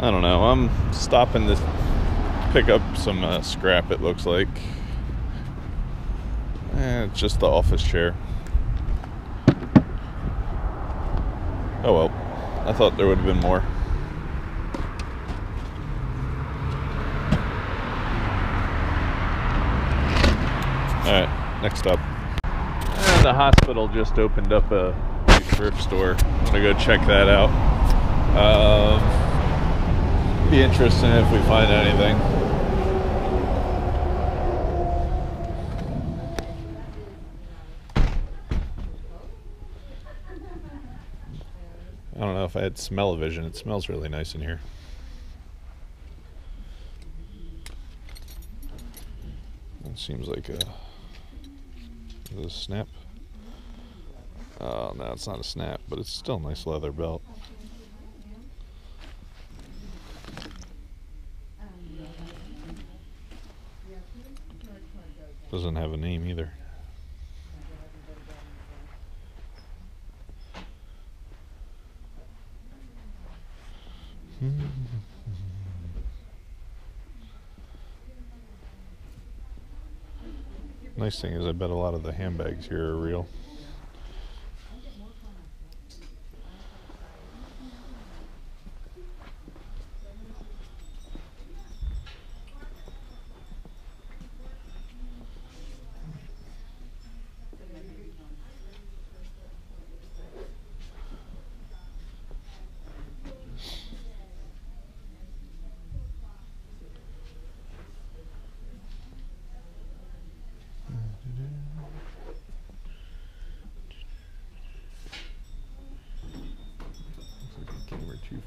I don't know. I'm stopping to pick up some scrap, it looks like. It's just the office chair. Oh well. I thought there would have been more. Alright, next up. And the hospital just opened up a thrift store. I'm gonna go check that out. Be interesting if we find anything. I don't know if I had smell-o-vision. It smells really nice in here. It seems like a snap. Oh, no, it's not a snap, but it's still a nice leather belt. Doesn't have a name either. Nice thing is I bet a lot of the handbags here are real.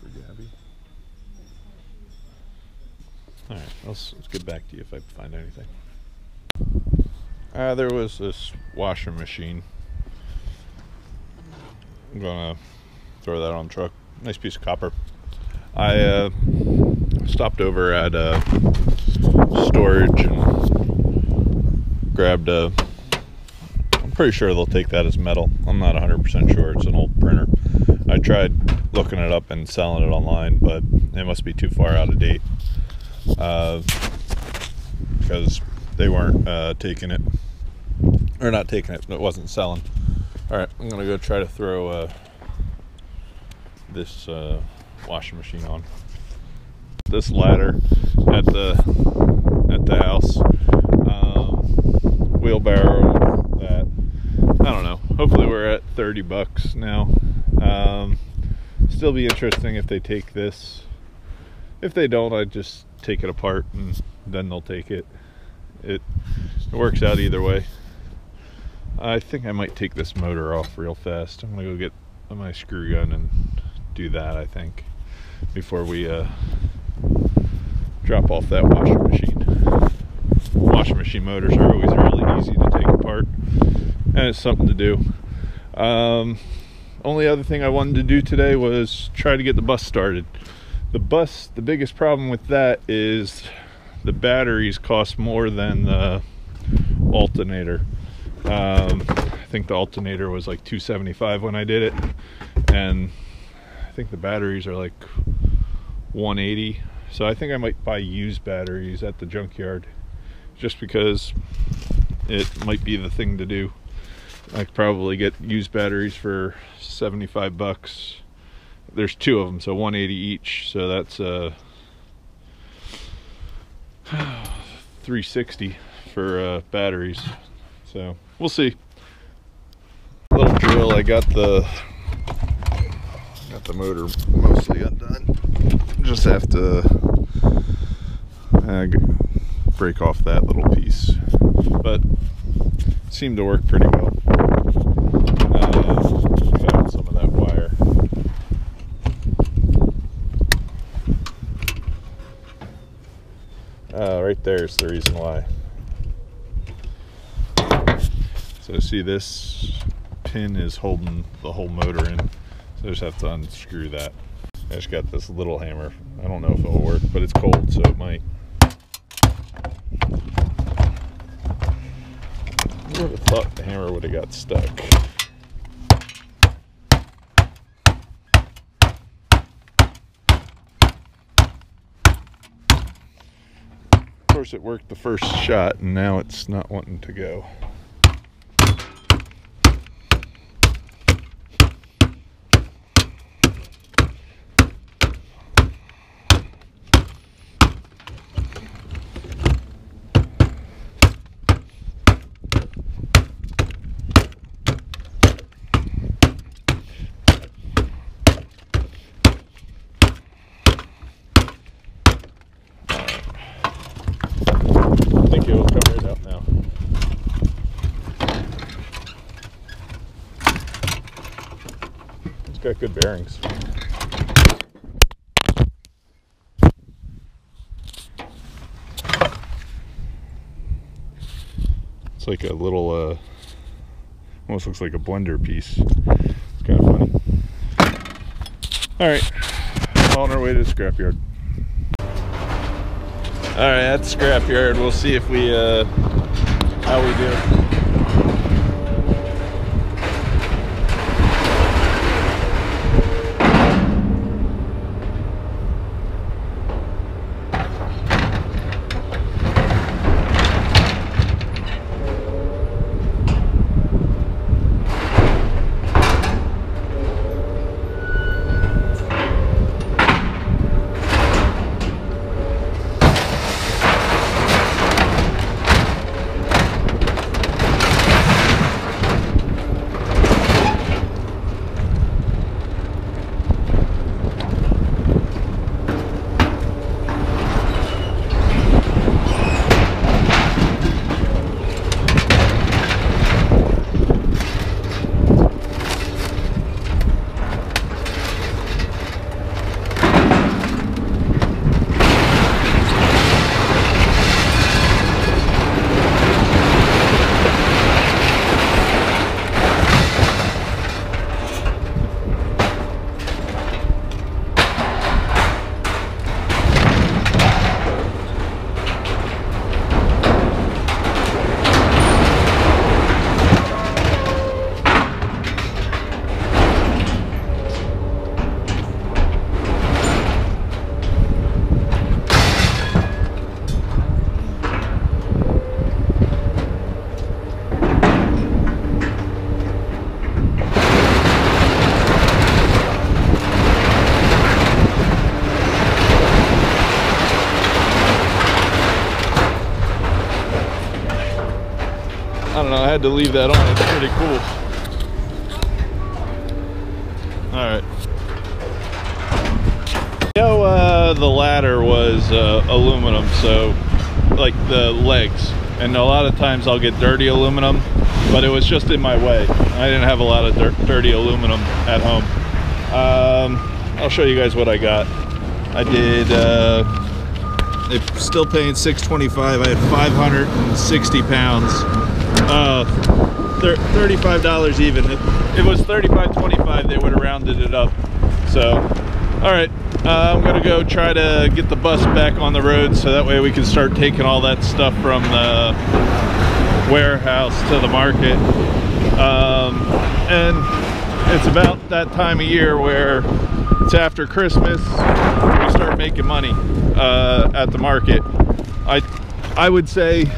For Gabby. Alright, let's get back to you if I find anything. There was this washer machine. I'm gonna throw that on the truck. Nice piece of copper. I stopped over at storage and grabbed a. I'm pretty sure they'll take that as metal. I'm not 100% sure. It's an old printer. I tried looking it up and selling it online, but it must be too far out of date because they weren't taking it, or not taking it, it wasn't selling. Alright, I'm gonna go try to throw this washing machine on. This ladder at the house, wheelbarrow that, I don't know, hopefully we're at $30 now. Still be interesting if they take this. If they don't, I'd just take it apart and then they'll take it. It works out either way. I think I might take this motor off real fast. I'm gonna go get my screw gun and do that, I think, before we drop off that washing machine. Washing machine motors are always really easy to take apart, and it's something to do. Only other thing I wanted to do today was try to get the bus started. The biggest problem with that is the batteries cost more than the alternator. I think the alternator was like $275 when I did it, and I think the batteries are like $180. So I think I might buy used batteries at the junkyard, just because it might be the thing to do. I could probably get used batteries for $75. There's two of them, so $180 each. So that's $360 for batteries. So we'll see. Little drill. I got the motor mostly undone. Just have to break off that little piece, but it seemed to work pretty well. Got some of that wire. Right there's the reason why. So see, this pin is holding the whole motor in, so I just have to unscrew that. I just got this little hammer. I don't know if it'll work, but it's cold, so it might. I would have thought the hammer would have got stuck. course, it worked the first shot, and now it's not wanting to go. I think it will cover it up now. It's got good bearings. It's like a little, almost looks like a blender piece. It's kind of funny. Alright, on our way to the scrapyard. Alright, at the scrapyard, we'll see if we, how we do. I don't know, I had to leave that on. It's pretty cool. Alright. You know, the ladder was aluminum, so like the legs. And a lot of times I'll get dirty aluminum, but it was just in my way. I didn't have a lot of dirty aluminum at home. I'll show you guys what I got. I did, still paying $6.25. I had 560 pounds. $35 even. It was $35.25. They would have rounded it up. So, all right, I'm gonna go try to get the bus back on the road so that way we can start taking all that stuff from the warehouse to the market. And it's about that time of year where it's after Christmas, we start making money at the market. I would say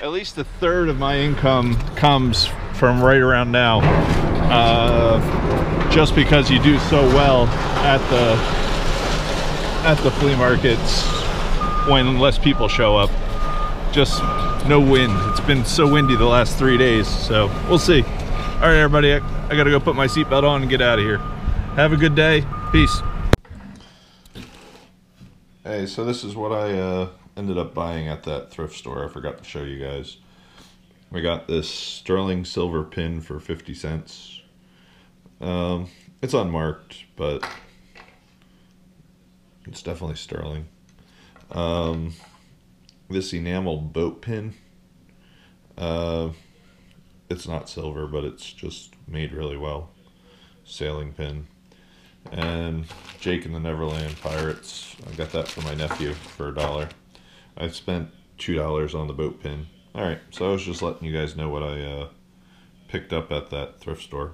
at least a third of my income comes from right around now, just because you do so well at the flea markets when less people show up. Just no wind. It's been so windy the last 3 days, so we'll see. All right, everybody, I gotta go put my seatbelt on and get out of here. Have a good day. Peace. Hey, so this is what I ended up buying at that thrift store. I forgot to show you guys. We got this sterling silver pin for 50 cents. It's unmarked, but it's definitely sterling. This enamel boat pin. It's not silver, but it's just made really well. Sailing pin. And Jake and the Neverland Pirates. I got that for my nephew for $1. I spent $2 on the boat pin. Alright, so I was just letting you guys know what I picked up at that thrift store.